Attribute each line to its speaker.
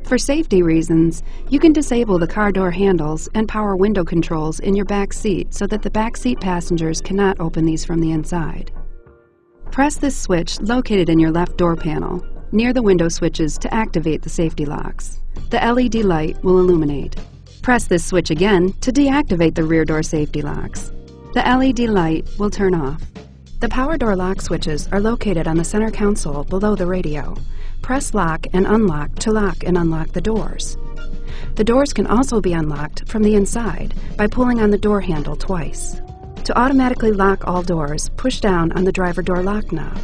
Speaker 1: For safety reasons, you can disable the car door handles and power window controls in your back seat so that the back seat passengers cannot open these from the inside. Press this switch located in your left door panel, near the window switches, to activate the safety locks. The LED light will illuminate. Press this switch again to deactivate the rear door safety locks. The LED light will turn off. The power door lock switches are located on the center console below the radio. Press lock and unlock to lock and unlock the doors. The doors can also be unlocked from the inside by pulling on the door handle twice. To automatically lock all doors, push down on the driver door lock knob.